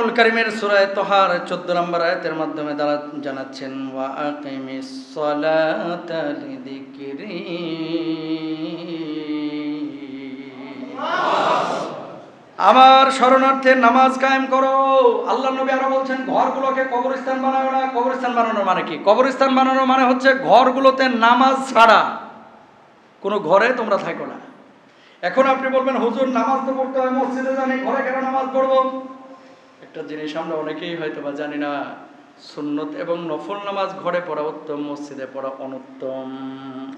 কোরআনুল কারীমের সূরা তাহার 14 নম্বর আয়াতের মাধ্যমে তারা জানাচ্ছেন ওয়া আকিমিস সালাতা লিযিকরি। আমার শরণার্থে নামাজ কায়েম করো। আল্লাহ নবী আরো বলছেন ঘরগুলোকে কবরস্থান বানাও না। কবরস্থান বানানোর মানে কি? কবরস্থান বানানোর মানে হচ্ছে ঘরগুলোতে নামাজ ছাড়া কোনো ঘরে তোমরা থাকো না। এখন আপনি বলবেন হুজুর নামাজ তো পড়তে হয় মসজিদে, জানি ঘরে কেন নামাজ পড়বো? একটা জিনিস আমরা অনেকেই হয়তো বা জানি না, সুন্নত এবং নফল নামাজ ঘরে পড়া উত্তম, মসজিদে পড়া অনুত্তম।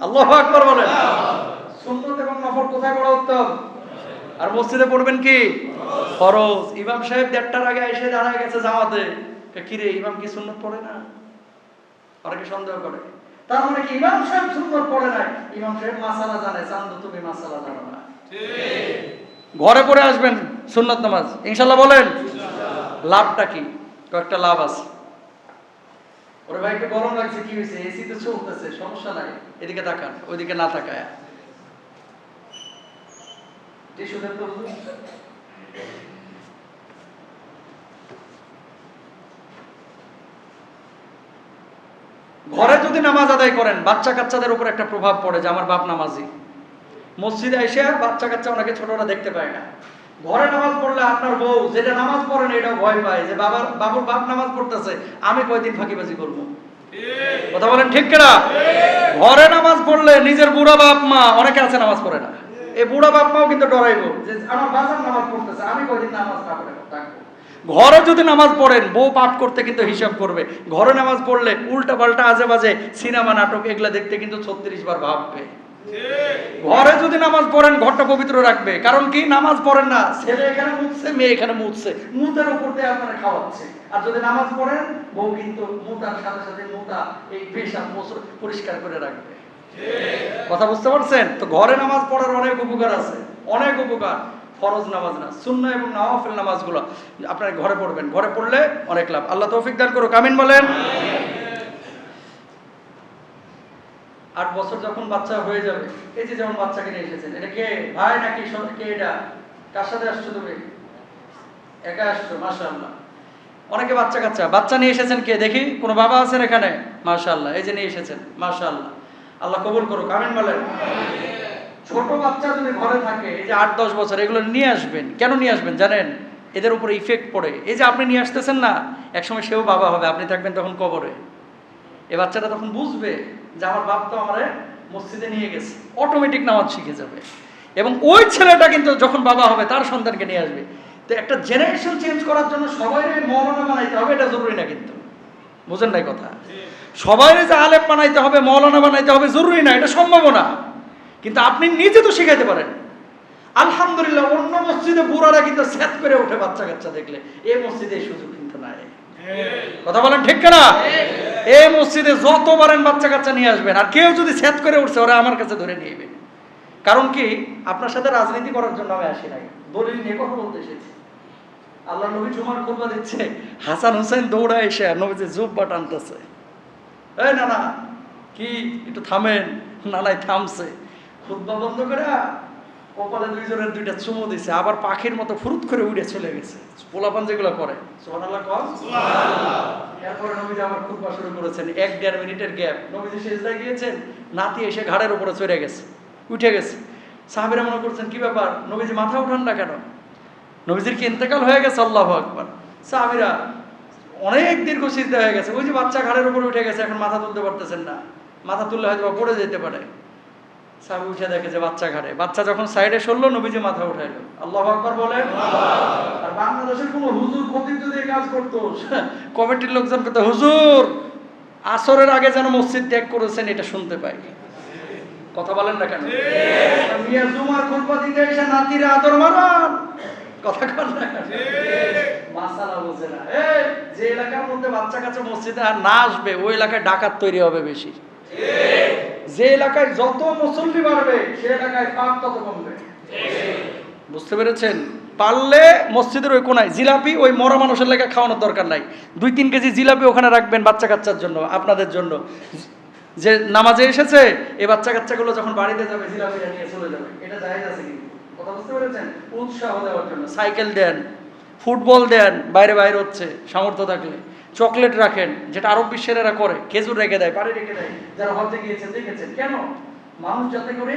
আল্লাহু আকবার বলেন। সুন্নত এবং নফল কোথায় পড়া উত্তম? আর মসজিদে পড়বেন কি? ফরজ। ইমাম সাহেব 1:30টার আগে এসে দাঁড়ায় গেছে জামাতে, কিরে ইমাম কি সুন্নত পড়ে না? অনেকে সন্দেহ করে। তার মানে কি ইমাম সাহেব সুন্নত পড়ে নাই? ইমাম সাহেব মাসালা জানে, চান্দু তুমি মাসালা জানো না। ঘরে পড়ে আসবেন সুন্নত নামাজ ইনশাআল্লাহ। বলেন লাভটা কি? কয়েকটা লাভ আছে। ওরে ভাই একটু গরম লাগছে, কি হয়েছে? এসি তো চলতেছে, সমস্যা নাই। এদিকে তাকান, ওইদিকে না তাকায়। ঘরে যদি নামাজ আদায় করেন বাচ্চা কাচ্চাদের উপর একটা প্রভাব পড়ে যে আমার বাপ নামাজি। মসজিদে এসে বাচ্চা কাচ্চা অনেকে ছোটরা দেখতে পায় না। ঘরে নামাজ পড়লে আপনার বউ যেটা নামাজ পড়ে না এটা ভয় পায় যে বাবুর বাপ নামাজ পড়তেছে, আমি কয়দিন ফাঁকিবাজি করবো। কথা বলেন ঠিক কিনা? ঘরে নামাজ পড়লে নিজের বুড়া বাপ মা, অনেকে আছে নামাজ পড়ে না, এই বুড়া বাপ মাও কিন্তু ডরাইবো যে আমার বাজার নামাজ পড়তেছে, আমি কয়দিন নামাজ না পড়ে থাকবো। ঘরে যদি নামাজ পড়েন বউ পাপ করতে কিন্তু হিসাব করবে। ঘরে নামাজ পড়লে উল্টা পাল্টা আজে বাজে সিনেমা নাটক এগুলা দেখতে কিন্তু 36 বার ভাববে। ঘরে যদি নামাজ পড়েন ঘরটা পবিত্র রাখবে। কারণ কি? নামাজ পড়েন না, ছেলে এখানে মুছছে, মেয়ে এখানে মুছছে, মুতার উপর দিয়ে আপনারা খাওয়াচ্ছে। আর যদি নামাজ পড়েন বউ কিন্তু মুতার সাথে সাথে মুতা এই পেশাব পরিষ্কার করে রাখবে। কথা বুঝতে পারছেন? তো ঘরে নামাজ পড়ার অনেক উপকার আছে, অনেক উপকার। ফরজ নামাজ না, সুন্নাহ এবং নওয়াফিল নামাজগুলো আপনারা ঘরে পড়বেন। ঘরে পড়লে অনেক লাভ। আল্লাহ তৌফিক দান করুক, আমিন বলেন। 8 বছর যখন বাচ্চা হয়ে যাবে, এই যে যেমন বাচ্চাকে নিয়ে এসেছেন, এটা কে? ভাই নাকি কে? এটা কার সাথে আসছো তুমি? একা আসছো? মাশাআল্লাহ। অনেকে বাচ্চা নিয়ে এসেছেন, কে দেখি? কোনো বাবা আছেন এখানে? মাশাআল্লাহ, এই যে নিয়ে এসেছেন, মাশাআল্লাহ। আল্লাহ কবুল করুক, আমিন বলেন। ছোট বাচ্চা যদি ঘরে থাকে, এই যে 8-10 বছর, এগুলো নিয়ে আসবেন। কেন নিয়ে আসবেন জানেন? এদের উপরে ইফেক্ট পড়ে। এই যে আপনি নিয়ে আসতেছেন না, একসময় সেও বাবা হবে, আপনি থাকবেন তখন কবরে। এই বাচ্চাটা তখন বুঝবে যে আমার বাপ তো আমারে মসজিদে নিয়ে গেছে, অটোমেটিক নামাজ শিখে যাবে। এবং ওই ছেলেটা কিন্তু যখন বাবা হবে তার সন্তানকে নিয়ে আসবে। তো একটা জেনারেশন চেঞ্জ করার জন্য সবাই মৌলানা বানাইতে হবে এটা জরুরি না, কিন্তু বুঝেন নাই কথা? সবাই যে আলেম বানাইতে হবে, মৌলানা বানাইতে হবে জরুরি না, এটা সম্ভব না। কিন্তু আপনি নিজে তো শিখাইতে পারেন। আলহামদুলিল্লাহ অন্য মসজিদে বুড়ারা কিন্তু সেট করে ওঠে বাচ্চা কাচ্চা দেখলে, এই মসজিদে এই সুযোগ কিন্তু নাই। কথা বলেন ঠিক কিনা? এই মসজিদে যত পারেন বাচ্চা কাচ্চা নিয়ে আসবেন। আর কেউ যদি সেট করে উঠছে ওরা আমার কাছে ধরে নিয়ে। কারণ কি? আপনার সাথে রাজনীতি করার জন্য আমি আসি নাই, দলিল নিয়ে কথা বলতে এসেছি। আল্লাহ নবী জুমার খুতবা দিচ্ছে, হাসান হুসেন দৌড়া এসে নবীজি জুব্বা টানতেছে, এই না কি একটু থামেন। নানাই থামছে, খুতবা বন্ধ করে কপালে 2 জনের 2টা চুমো দিছে, আবার পাখির মতো ফুরুত করে উড়ে চলে গেছে। পোলাপান যেগুলো করে, সুবহানাল্লাহ কর। এরপরে নবীজি আবার খুতবা শুরু করেছেন। 1-1.5 মিনিটের গ্যাপ। নবীজি সিজদায় গিয়েছেন, নাতি এসে ঘাড়ের উপরে চড়ে গেছে, উঠে গেছে। সাহাবীরা মনে করছেন কি ব্যাপার, নবীজি মাথা উঠান না কেন? নবীজির কি ইন্তেকাল হয়ে গেছে? আল্লাহু আকবার। সাহাবীরা অনেক দীর্ঘ সিজদা হয়ে গেছে, ওই যে বাচ্চা ঘাড়ের উপরে উঠে গেছে, এখন মাথা তুলতে পারতেছেন না। মাথা তুললে হয়তো পড়ে যেতে পারে। সাহাবী উঠে দেখে যে বাচ্চা ঘাড়ে। বাচ্চা যখন সাইডে সরলো নবীজি মাথা উঠাইলো। আল্লাহু আকবার বলেন। আর বাংলাদেশের কোনো হুজুর খতিব যদি এই কাজ করতো, কমিটির লোকজন কত হুজুর আসরের আগে যেন মসজিদ ত্যাগ করেছেন এটা শুনতে পাই। কথা বলেন না কেন? মিয়া জুমার খুতবা দিতে এসে নাতিরা আদর মারান, কথা কর না কেন? মাসালা বুঝে না। এই যে এলাকার মধ্যে বাচ্চা কাচ্চা মসজিদে আর না আসবে ওই এলাকায় ডাকাত তৈরি হবে বেশি। যে এলাকায় যত মুসল্লি বাড়বে সে এলাকায় পাপ তত কমবে। বুঝতে পেরেছেন? পারলে মসজিদের ওই কোনায় জিলাপি ওই মরা মানুষের লেগে খাওয়ানোর দরকার নাই, 2-3 কেজি জিলাপি ওখানে রাখবেন বাচ্চা কাচ্চার জন্য, আপনাদের জন্য। যে নামাজে এসেছে এই বাচ্চা কাচ্চাগুলো যখন বাড়িতে যাবে জিলাপিটা নিয়ে চলে যাবে, এটা জায়েজ আছে কিন্তু। কথা বুঝতে পেরেছেন? উৎসাহ দেওয়ার জন্য সাইকেল দেন, ফুটবল দেন, বাইরে বাইরে হচ্ছে সামর্থ্য থাকলে, চকলেট রাখেন, যেটা আরব বিশ্বের এরা করে, খেজুর রেখে দেয়, পানি রেখে দেয়, যারা হজে গিয়েছেন দেখেছেন। কেন? মানুষ যাতে করে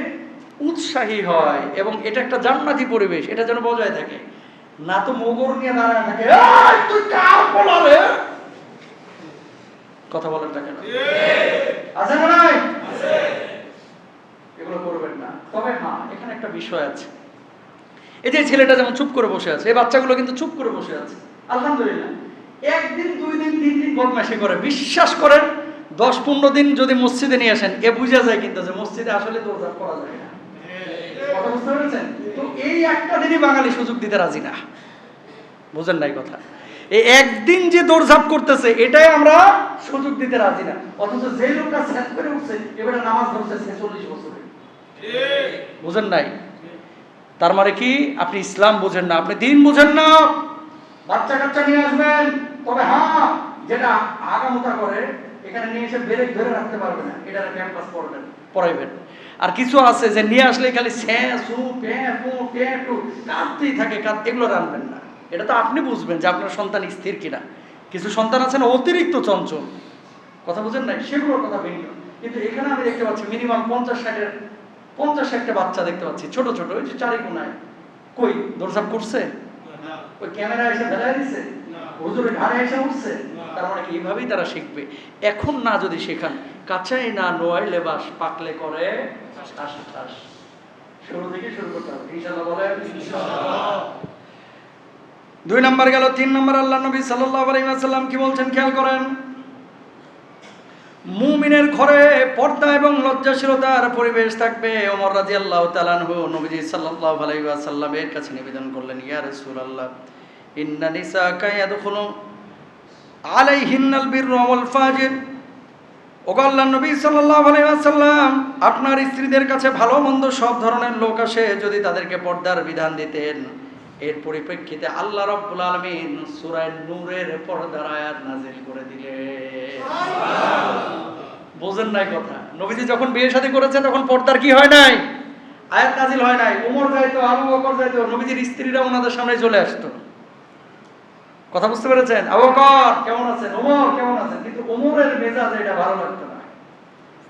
উৎসাহী হয় এবং এটা একটা জান্নাতি পরিবেশ, এটা যেন বজায় থাকে। না তো মোগর নিয়ে দাঁড়ায় থাকে, এই তুই কার পোলা রে, কথা বলেন না কেন? আছে না নাই? এগুলো করবেন না। তবে হ্যাঁ, এখানে একটা বিষয় আছে। এই যে ছেলেটা যেমন চুপ করে বসে আছে, এই বাচ্চাগুলো কিন্তু চুপ করে বসে আছে, আলহামদুলিল্লাহ। একদিন, 2 দিন, 3 দিন বদমাইশি করে, বিশ্বাস করেন 10-15 দিন যদি মসজিদে নিয়ে আসেন, এ বুঝা যায় কিন্তু যে মসজিদে আসলে দৌড়ঝাঁপ করা যায় না। কথা বুঝতে পেরেছেন? তো এই একটা দিনই বাঙালি সুযোগ দিতে রাজি না। বুঝেন নাই কথা? এই একদিন যে দৌড়ঝাঁপ করতেছে, এটাই আমরা সুযোগ দিতে রাজি না। অথচ যে লোকটা সেট করে উঠছে, এবারে নামাজ ধরছে 46 বছরে। বুঝেন নাই? তার মানে কি? আপনি ইসলাম বোঝেন না, আপনি দিন বোঝেন না। বাচ্চা কাচ্চা নিয়ে আসবেন, তবে হ্যাঁ, যেটা আগামোটা করে এখানে নিয়ে এসে ব্রেক ধরে রাখতে পারবে না, এটা ক্যাম্পাস পড়াইবেন। আর কিছু আছে যে নিয়ে আসলে খালি কাঁদতেই থাকে, এগুলো রাখবেন না। এটা তো আপনি বুঝবেন যে আপনার সন্তান স্থির কিনা। কিছু সন্তান আছে না অতিরিক্ত চঞ্চল, কথা বুঝেন নাই, সেগুলোর কথা ভিন্ন। কিন্তু এখানে আমি দেখতে পাচ্ছি মিনিমাম 50-60টা বাচ্চা দেখতে পাচ্ছি, ছোট ছোট, ওই যে চারিকোনায়। কই দৌড়ঝাঁপ করছে? ওই ক্যামেরা এসে ফেলাই দিছে, হুজুরের ঘাড়ে এসে উঠছে। তার মানে কি এইভাবেই তারা শিখবে। এখন না যদি শেখান, কাঁচাই না নোয়াই লেবাস, পাকলে করে ঠাস ঠাস। শুরু থেকে শুরু করতে হবে, ইনশাআল্লাহ বলেন। 2 নাম্বার গেল। 3 নাম্বার, আল্লাহ নবী সাল্লাল্লাহু আলাইহি ওয়াসাল্লাম কি বলছেন খেয়াল করেন। মুমিনের ঘরে পর্দা এবং লজ্জাশীলতার পরিবেশ থাকবে। ওমর রাদিয়াল্লাহু তাআলা আনহু নবীজি সাল্লাল্লাহু আলাইহি ওয়াসাল্লামের কাছে নিবেদন করলেন, ইয়া রাসূলুল্লাহ, ইন্না নিসাকা ইয়াদখুলু আলাইহিন্নাল বিররু ওয়াল ফাজির। ওগো আল্লাহর নবী সাল্লাল্লাহু আলাইহি ওয়াসাল্লাম, আপনার স্ত্রীদের কাছে ভালো মন্দ সব ধরনের লোক আসে, যদি তাদেরকে পর্দার বিধান দিতেন। এর পরিপ্রেক্ষিতে আল্লাহ রাব্বুল আলামিন সূরা নূরের পর্দার আয়াত নাযিল করে দিলেন। বোঝেন নাই কথা? নবীজি যখন বিয়ে শাদী করেছে তখন পর্দার কি হয় নাই? আয়াত নাযিল হয় নাই। ওমর যাইতো, আবু বকর যাইতো, নবীজির স্ত্রীরা ওনাদের সামনে চলে আসতো। কথা বুঝতে পেরেছেন? আবু বকর কেমন আছেন, ওমর কেমন আছেন, কিন্তু ওমরের মেজাজ এটা ভালো লাগতো না।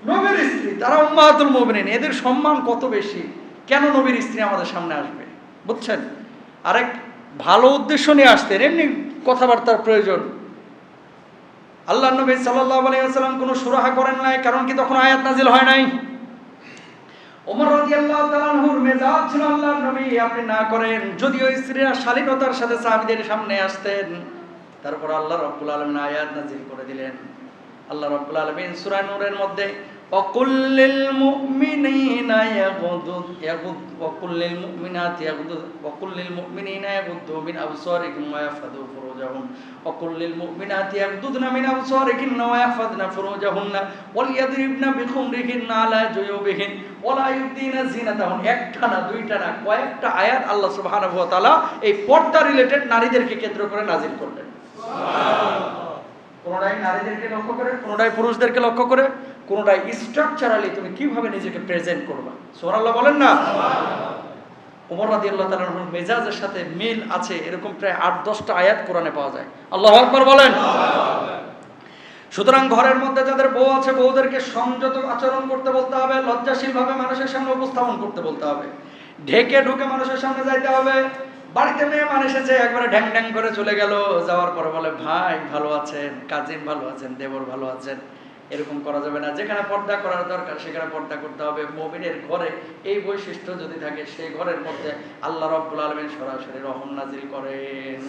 নবীর স্ত্রী, তারা উম্মাহাতুল মুমিনিন, এদের সম্মান কত বেশি, কেন নবীর স্ত্রী আমাদের সামনে আসবে? বুঝছেন? আরেক ভালো উদ্দেশ্য নিয়ে আসতেন, এমনি কথাবার্তার প্রয়োজন। আল্লাহ নবী সাল্লাল্লাহু আলাইহি ওয়াসাল্লাম কোনো সুরাহা করেন নাই, কারণ কি তখন আয়াত নাযিল হয় নাই। ওমর রাদিয়াল্লাহু তাআলা আনহুর মেজাজ ছিল, আল্লাহর নবী আপনি না করেন। যদিও স্ত্রীরা শালীনতার সাথে সাহাবীদের সামনে আসতেন, তারপর আল্লাহ রাব্বুল আলামিন আয়াত নাযিল করে দিলেন। আল্লাহ রাব্বুল আলামিন সূরা নূরের মধ্যে ওয়াকুল্লিল মুমিনিনা ওয়াকুল্লিল মুমিনিনা ইয়াগুদ্দু মিন আবসারিহিম ওয়া ইয়াহফাযু ফুরুজাহুম ওয়াকুল্লিল মুমিনাতি ইয়াগুদ্দুনা মিন আবসারিহিন্না ওয়া ইয়াহফাযনা ফুরুজাহুন্না ওয়াল ইয়াদরিবনা বিখুমরিহিন্না আলা জুয়ুবিহিন ওয়া লা ইউবদিনা যিনাতাহুন। একটা না, দুইটা না, কয়েকটা আয়াত আল্লাহ সুবহানাহু ওয়া তাআলা এই পর্দা রিলেটেড নারীদেরকে কেন্দ্র করে নাযিল করলেন। সুবহানাল্লাহ। কোনটাই নারীদেরকে লক্ষ্য করে, কোনটাই পুরুষদেরকে লক্ষ্য করে, কোনটাই স্ট্রাকচারালি তুমি কিভাবে নিজেকে প্রেজেন্ট করবা। সুবহানাল্লাহ বলেন না? ওমর রাদিয়াল্লাহু তাআলার মেজাজের সাথে মিল আছে এরকম প্রায় 8-10টা আয়াত কোরআনে পাওয়া যায়। আল্লাহু আকবার বলেন। সুতরাং ঘরের মধ্যে যাদের বউ আছে, বউদেরকে সংযত আচরণ করতে বলতে হবে, লজ্জাশীলভাবে মানুষের সামনে উপস্থাপন করতে বলতে হবে, ঢেকে ঢুকে মানুষের সামনে যাইতে হবে। বাড়িতে মেহমান এসেছে, একবারে ঢ্যাং ঢ্যাং করে চলে গেল, যাওয়ার পরে বলে ভাই ভালো আছেন, কাজিন ভালো আছেন, দেবর ভালো আছেন, এরকম করা যাবে না। যেখানে পর্দা করার দরকার সেখানে পর্দা করতে হবে। মুমিনের ঘরে এই বৈশিষ্ট্য যদি থাকে, সেই ঘরের মধ্যে আল্লাহ রাব্বুল আলামিন সরাসরি রহম নাযিল করেন।